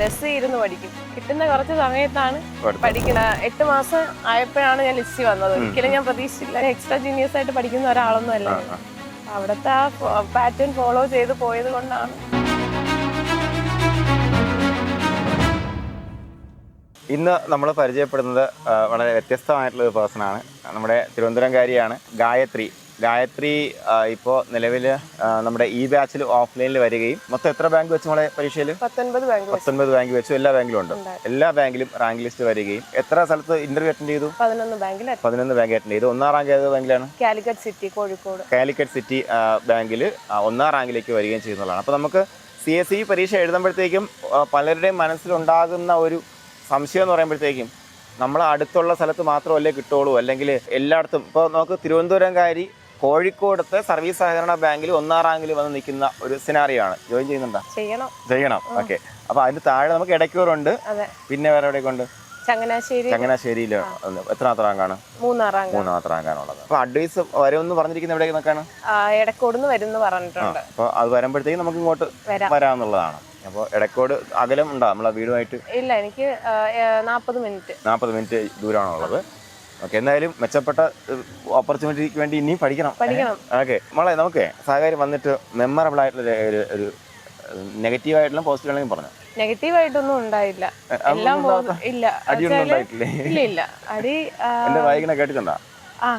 Bus ഇരുന്ന് പഠിക്കും. കിട്ടുന്ന കുറച്ച് സമയത്താണ് പഠിക്കുന്നത്. 8 മാസം ആയപ്പോഴാണ് ഞാൻ ലിസ്റ്റ് വന്നത്. ഒരിക്കലും ഞാൻ പ്രതീക്ഷിച്ചില്ല. എക്സ്ട്രാ ജീനിയസ് ആയിട്ട് പഠിക്കുന്ന ഒരാളൊന്നും അല്ല. അവിടുത്തെ ആ പാറ്റേൺ ഫോളോ ചെയ്ത് പോയത് കൊണ്ടാണ്. ഇന്ന് നമ്മൾ പരിചയപ്പെടുന്നത് വളരെ വ്യത്യസ്തമായിട്ടുള്ള ഒരു പേഴ്സണാണ്. നമ്മുടെ തിരുവനന്തപുരംകാരിയാണ് ഗായത്രി. ഇപ്പോൾ നിലവിൽ നമ്മുടെ ഈ ബാച്ചിൽ ഓഫ്ലൈനിൽ വരികയും മൊത്തം എത്ര ബാങ്ക് വെച്ച് നമ്മളെ പരീക്ഷയിൽ 19 ബാങ്ക് വെച്ചു. എല്ലാ ബാങ്കിലും ഉണ്ട്. എല്ലാ ബാങ്കിലും റാങ്ക് ലിസ്റ്റ് വരികയും എത്ര സ്ഥലത്ത് ഇന്റർവ്യൂ അറ്റൻഡ് ചെയ്തു? 11 ബാങ്ക് അറ്റൻഡ് ചെയ്തു. 1ാം റാങ്ക് ഏത് ബാങ്കിലാണ്? കാലിക്കറ്റ് സിറ്റി, കോഴിക്കോട്. കാലിക്കറ്റ് സിറ്റി ബാങ്കിൽ 1ാം റാങ്കിലേക്ക് വരികയും ചെയ്യുന്നതാണ്. അപ്പോൾ നമുക്ക് CSE പരീക്ഷ എഴുതുമ്പോഴത്തേക്കും പലരുടെയും മനസ്സിലുണ്ടാകുന്ന ഒരു സംശയം എന്ന് പറയുമ്പോഴത്തേക്കും നമ്മൾ അടുത്തുള്ള സ്ഥലത്ത് മാത്രമല്ലേ കിട്ടുള്ളൂ, അല്ലെങ്കിൽ എല്ലായിടത്തും. ഇപ്പോൾ നമുക്ക് തിരുവനന്തപുരംകാരി കോഴിക്കോടത്തെ സർവീസ് സഹകരണ ബാങ്കിൽ 1ാം റാങ്കിൽ വന്ന് നിൽക്കുന്ന ഒരു സിനാറിയോ ആണ്. ജോയിൻ ചെയ്യുന്നുണ്ടോ? ചെയ്യണം. ഓക്കെ. അപ്പോൾ അതിന് താഴെ നമുക്ക് ഇടയ്ക്കൂറുണ്ട്. പിന്നെ വേറെ എവിടെയൊക്കെ ഉണ്ട്? ചങ്ങനാശ്ശേരിയിൽ എത്രാമത്തെ റാങ്കാണ്? 3ാമത്തെ റാങ്കാണുള്ളത്. അപ്പോൾ അഡ്വൈസ് വരുമെന്ന് പറഞ്ഞിരിക്കുന്നത് എവിടേക്ക് നോക്കാണ്? എടക്കോടുന്ന് വരുമെന്ന് പറഞ്ഞിട്ടുണ്ട്. അപ്പോൾ അത് വരുമ്പോഴത്തേക്കും നമുക്ക് ഇങ്ങോട്ട് വരാമെന്നുള്ളതാണ്. അപ്പോൾ ഇടയ്ക്കോട് അകലം ഉണ്ടോ നമ്മളെ വീടുമായിട്ട്? ഇല്ല, എനിക്ക് 40 മിനിറ്റ് ദൂരമാണുള്ളത്. ഓക്കെ. എന്തായാലും മെച്ചപ്പെട്ട ഓപ്പർച്യൂണിറ്റിക്ക് വേണ്ടി ഇനിയും പഠിക്കണം. ഓക്കെ മോളെ, നമുക്ക് സാഹചര്യം വന്നിട്ട് മെമ്മറബിൾ ആയിട്ടുള്ള ഒരു നെഗറ്റീവായിട്ടുള്ള പോസിറ്റീവ് പറഞ്ഞു. നെഗറ്റീവായിട്ടൊന്നും ഉണ്ടായില്ല. എല്ലാം ഇല്ല. ഇല്ല അടി വായിക്കണ കേട്ടിട്ടുണ്ടോ?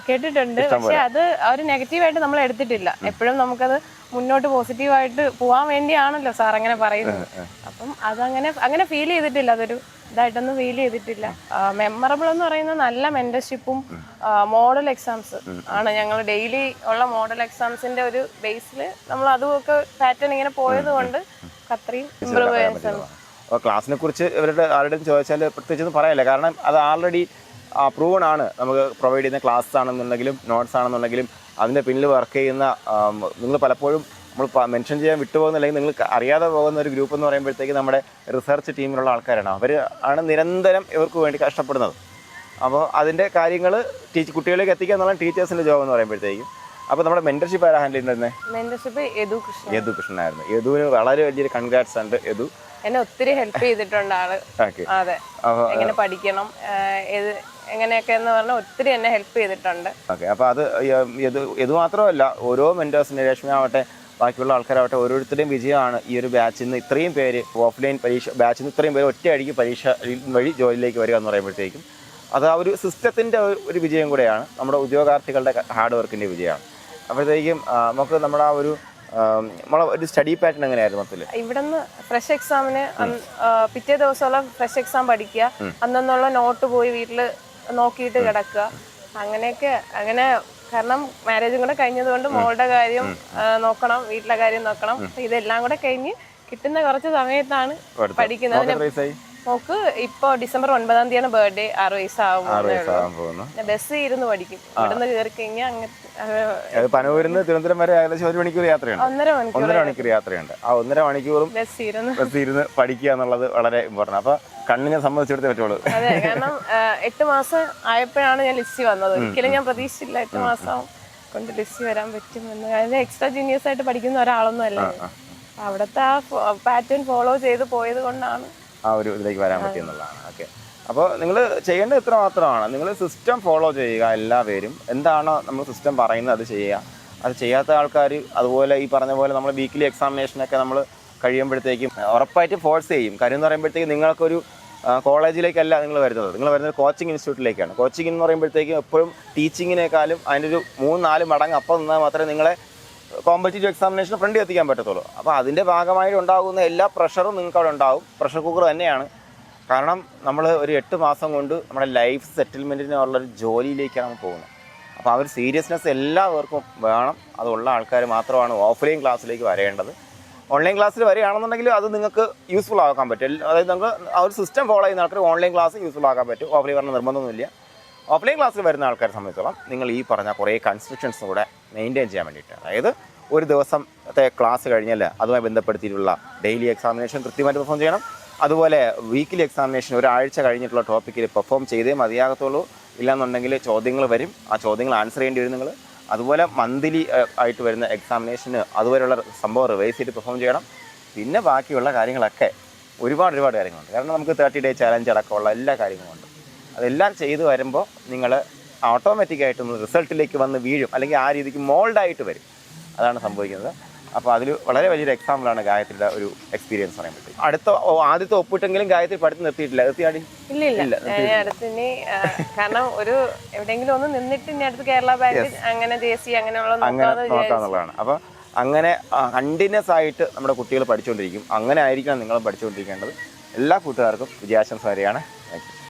കേട്ടിട്ടുണ്ട്. പക്ഷെ അത് ഒരു നെഗറ്റീവായിട്ട് നമ്മൾ എടുത്തിട്ടില്ല. എപ്പോഴും നമുക്കത് മുന്നോട്ട് പോസിറ്റീവായിട്ട് പോവാൻ വേണ്ടിയാണല്ലോ സാർ അങ്ങനെ പറയുന്നത്. അപ്പം അങ്ങനെ ഫീൽ ചെയ്തിട്ടില്ല. അതൊരു ഇതായിട്ടൊന്നും ഫീൽ ചെയ്തിട്ടില്ല. മെമ്മറബിൾ എന്ന് പറയുന്നത് നല്ല മെന്റർഷിപ്പും മോഡൽ എക്സാംസ് ആണ്. ഞങ്ങൾ ഡെയിലി ഉള്ള മോഡൽ എക്സാംസിന്റെ ഒരു ബേസിൽ നമ്മൾ അതുമൊക്കെ പാറ്റേൺ ഇങ്ങനെ പോയത് കൊണ്ട് അത്രയും ഇമ്പ്രൂവ് ചെയ്യാൻ ശ്രമിച്ചു. ക്ലാസ്സിനെ കുറിച്ച് ഇവരുടെ ആരുടെയും ചോദിച്ചാൽ പ്രത്യേകിച്ചൊന്നും പറയാനില്ല. കാരണം അത് ആൾറെഡി പ്രൂവൺ ആണ്. നമുക്ക് പ്രൊവൈഡ് ചെയ്യുന്ന ക്ലാസ് ആണെന്നുണ്ടെങ്കിലും നോട്ട്സ് ആണെന്നുണ്ടെങ്കിലും അതിൻ്റെ പിന്നിൽ വർക്ക് ചെയ്യുന്ന നിങ്ങൾ പലപ്പോഴും നമ്മൾ മെൻഷൻ ചെയ്യാൻ വിട്ടുപോകുന്ന, അല്ലെങ്കിൽ നിങ്ങൾ അറിയാതെ പോകുന്ന ഒരു ഗ്രൂപ്പ് എന്ന് പറയുമ്പോഴത്തേക്ക് നമ്മുടെ റിസർച്ച് ടീമിലുള്ള ആൾക്കാരാണ്. അവർ ആണ് നിരന്തരം ഇവർക്ക് വേണ്ടി കഷ്ടപ്പെടുന്നത്. അപ്പോൾ അതിൻ്റെ കാര്യങ്ങൾ കുട്ടികളിലേക്ക് എത്തിക്കുക എന്നുള്ള ടീച്ചേഴ്സിൻ്റെ ജോബ് എന്ന് പറയുമ്പോഴത്തേക്കും. അപ്പോൾ നമ്മുടെ മെൻറ്റർഷിപ്പ് ആരാ ഹാൻഡിൽ ചെയ്യുന്നത്? മെൻറ്റർഷിപ്പ് യദു കൃഷ്ണനായിരുന്നു. യദുവിന് വളരെ വലിയൊരു കൺഗ്രാറ്റ്സ് ഉണ്ട്. യദു എന്നെ ഒത്തിരി ഹെൽപ്പ് ചെയ്തിട്ടുണ്ട് ആള്. അതെ, എങ്ങനെ പഠിക്കണം എങ്ങനെയൊക്കെ എന്ന് പറഞ്ഞാൽ ഒത്തിരി എന്നെ ഹെൽപ്പ് ചെയ്തിട്ടുണ്ട്. ഓക്കെ. അപ്പോൾ അത് ഇത് മാത്രമല്ല, ഓരോ മെൻറ്റേഴ്സിൻ്റെ രശ്മി ആവട്ടെ ബാക്കിയുള്ള ആൾക്കാരാവട്ടെ ഓരോരുത്തരുടെയും വിജയമാണ് ഈ ഒരു ബാച്ചിൽ നിന്ന് ഇത്രയും പേര് ഓഫ്ലൈൻ പരീക്ഷ ബാച്ചിൽ നിന്ന് ഇത്രയും പേര് ഒറ്റയടിക്ക് പരീക്ഷ വഴി ജോലിയിലേക്ക് വരിക എന്ന് പറയുമ്പോഴത്തേക്കും അത് ആ ഒരു സിസ്റ്റത്തിൻ്റെ ഒരു വിജയം കൂടെയാണ്. നമ്മുടെ ഉദ്യോഗാർത്ഥികളുടെ ഹാർഡ് വർക്കിൻ്റെ വിജയമാണ്. അപ്പോഴത്തേക്കും നമുക്ക് നമ്മുടെ ആ ഒരു ഒരു സ്റ്റഡി പാറ്റേൺ എങ്ങനെയായിരുന്നു മൊത്തത്തിൽ? ഇവിടുന്ന് ഫ്രഷ് എക്സാമിന് പിറ്റേ ദിവസമുള്ള ഫ്രഷ് എക്സാം പഠിക്കുക, അന്നുള്ള നോട്ട് പോയി വീട്ടിൽ നോക്കിയിട്ട് കിടക്കുക, അങ്ങനെയൊക്കെ. കാരണം മാരേജും കൂടെ കഴിഞ്ഞതുകൊണ്ട് മോളുടെ കാര്യം നോക്കണം, വീട്ടിലെ കാര്യം നോക്കണം. ഇതെല്ലാം കൂടെ കഴിഞ്ഞ് കിട്ടുന്ന കുറച്ച് സമയത്താണ് പഠിക്കുന്നത്. നോക്ക് ഇപ്പൊ ഡിസംബർ 9-ാം തീയതിയാണ് ബർത്ത്ഡേ. 6 വയസ്സാകുന്നു. ബസ് ഇരുന്ന് പഠിക്കും. ഇവിടുന്ന് കയറി കഴിഞ്ഞാൽ പനൂരിന്ന് തിരുവനന്തപുരം വരെ ഏകദേശം 1 മണിക്കൂർ യാത്രയുണ്ട്. 1.5 മണിക്കൂർ യാത്രയുണ്ട്. ആ 1.5 മണിക്കൂറും ബസ് ഇരുന്ന് പഠിക്കുക എന്നുള്ളത് വളരെ ഇമ്പോർട്ടൻ്റ്. അപ്പൊ കണ്ണിനെ സംബന്ധിച്ചെടുത്തേ പറ്റുള്ളൂ. അതെ, കാരണം 8 മാസം ആയപ്പോഴാണ് ഞാൻ ലിസ്റ്റ് വന്നത്. ഒരിക്കലും ഞാൻ പ്രതീക്ഷിച്ചില്ല 8 മാസം കൊണ്ട് ലിസ്റ്റ് വരാൻ പറ്റുമെന്ന്. അതായത് എക്സ്ട്രാ ജീനിയസ് ആയിട്ട് പഠിക്കുന്ന ഒരാളൊന്നും അല്ല. അവിടുത്തെ ആ പാറ്റേൺ ഫോളോ ചെയ്ത് പോയത് കൊണ്ടാണ് ആ ഒരു ഇതിലേക്ക് വരാൻ പറ്റിയെന്നുള്ളതാണ്. ഓക്കെ. അപ്പോൾ നിങ്ങൾ ചെയ്യേണ്ടത് ഇത്ര മാത്രമാണ്. നിങ്ങൾ സിസ്റ്റം ഫോളോ ചെയ്യുക. എല്ലാവരും എന്താണോ നമ്മൾ സിസ്റ്റം പറയുന്നത് അത് ചെയ്യുക. അത് ചെയ്യാത്ത ആൾക്കാർ അതുപോലെ ഈ പറഞ്ഞ പോലെ നമ്മൾ വീക്കിലി എക്സാമിനേഷനൊക്കെ നമ്മൾ കഴിയുമ്പോഴത്തേക്കും ഉറപ്പായിട്ട് ഫോഴ്സ് ചെയ്യും. കാര്യം എന്ന് പറയുമ്പോഴത്തേക്കും നിങ്ങൾക്കൊരു കോളേജിലേക്കല്ല നിങ്ങൾ വരുന്നത്. നിങ്ങൾ വരുന്നത് കോച്ചിങ് ഇൻസ്റ്റിറ്റ്യൂട്ടിലേക്കാണ്. കോച്ചിങ് എന്ന് പറയുമ്പോഴത്തേക്കും എപ്പോഴും ടീച്ചിങ്ങിനേക്കാളും അതിൻ്റെ ഒരു 3-4 മടങ്ങ് അപ്പം നിന്നാൽ മാത്രമേ നിങ്ങളെ കോമ്പറ്റീറ്റീവ് എക്സാമിനേഷൻ ഫ്രണ്ട് എത്തിക്കാൻ പറ്റത്തുള്ളൂ. അപ്പോൾ അതിൻ്റെ ഭാഗമായിട്ട് ഉണ്ടാകുന്ന എല്ലാ പ്രഷറും നിങ്ങൾക്ക് അവിടെ ഉണ്ടാകും. പ്രഷർ കുക്കർ തന്നെയാണ്. കാരണം നമ്മൾ ഒരു 8 മാസം കൊണ്ട് നമ്മുടെ ലൈഫ് സെറ്റിൽമെൻറ്റിനുള്ളൊരു ജോലിയിലേക്കാണ് നമ്മൾ പോകുന്നത്. അപ്പോൾ ആ ഒരു സീരിയസ്നെസ് എല്ലാവർക്കും വേണം. അതുള്ള ആൾക്കാർ മാത്രമാണ് ഓഫ്ലൈൻ ക്ലാസ്സിലേക്ക് വരേണ്ടത്. ഓൺലൈൻ ക്ലാസ്സിൽ വരികയാണെന്നുണ്ടെങ്കിൽ അത് നിങ്ങൾക്ക് യൂസ്ഫുൾ ആക്കാൻ പറ്റും. അതായത് നമുക്ക് ആ ഒരു സിസ്റ്റം ഫോളോ ചെയ്യുന്ന ആൾക്കാർ ഓൺലൈൻ ക്ലാസ് യൂസ്ഫുൾ ആക്കാൻ പറ്റും. ഓഫ്ലൈൻ പറഞ്ഞ നിർബന്ധമൊന്നുമില്ല. ഓഫ്ലൈൻ ക്ലാസ്സിൽ വരുന്ന ആൾക്കാരെ സംബന്ധിച്ചോളം നിങ്ങൾ ഈ പറഞ്ഞ കുറേ കൺസ്ട്രക്ഷൻസും കൂടെ മെയിൻറ്റെയിൻ ചെയ്യാൻ വേണ്ടിയിട്ട്, അതായത് ഒരു ദിവസത്തെ ക്ലാസ് കഴിഞ്ഞാൽ അതുമായി ബന്ധപ്പെടുത്തിയിട്ടുള്ള ഡെയിലി എക്സാമിനേഷൻ കൃത്യമായിട്ട് പെർഫോം ചെയ്യണം. അതുപോലെ വീക്കിലി എക്സാമിനേഷൻ ഒരാഴ്ച കഴിഞ്ഞിട്ടുള്ള ടോപ്പിക്കിൽ പെർഫോം ചെയ്തേ മതിയാകത്തുള്ളൂ. ഇല്ലാന്നുണ്ടെങ്കിൽ ചോദ്യങ്ങൾ വരും, ആ ചോദ്യങ്ങൾ ആൻസർ ചെയ്യേണ്ടി വരും നിങ്ങൾ. അതുപോലെ മന്ത്ലി ആയിട്ട് വരുന്ന എക്സാമിനേഷന് അതുവരെയുള്ള സംഭവം റിവൈസ് ചെയ്ത് പെർഫോം ചെയ്യണം. പിന്നെ ബാക്കിയുള്ള കാര്യങ്ങളൊക്കെ ഒരുപാട് കാര്യങ്ങളുണ്ട്. കാരണം നമുക്ക് 30 ഡേ ചാലഞ്ച് അടക്കമുള്ള എല്ലാ കാര്യങ്ങളുമുണ്ട്. അതെല്ലാം ചെയ്ത് വരുമ്പോൾ നിങ്ങൾ ഓട്ടോമാറ്റിക്കായിട്ട് റിസൾട്ടിലേക്ക് വന്ന് വീഴും, അല്ലെങ്കിൽ ആ രീതിക്ക് മോൾഡായിട്ട് വരും. അതാണ് സംഭവിക്കുന്നത്. അപ്പോൾ അതിൽ വളരെ വലിയൊരു എക്സാമ്പിളാണ് ഗായത്രിയുടെ ഒരു എക്സ്പീരിയൻസ് പറയാൻ പറ്റും. ആദ്യത്തെ ഒപ്പിട്ടെങ്കിലും ഗായത്രി പഠിത്തം നിർത്തിയിട്ടില്ല. നിർത്തിയാടി? ഇല്ല. അടുത്ത് ഇനി കാരണം ഒരു എവിടെയെങ്കിലും ഒന്ന് നിന്നിട്ട് ഇനി അടുത്ത് കേരള ബാങ്ക് അങ്ങനെ JC അങ്ങനെയുള്ള നോക്കാന്നുള്ളതാണ്. അപ്പോൾ അങ്ങനെ കണ്ടിന്യൂസ് ആയിട്ട് നമ്മുടെ കുട്ടികൾ പഠിച്ചുകൊണ്ടിരിക്കും. അങ്ങനെ ആയിരിക്കണം നിങ്ങളും പഠിച്ചുകൊണ്ടിരിക്കേണ്ടത്. എല്ലാ കൂട്ടുകാർക്കും വിജയാശംസ വരെയാണ്. Thank you.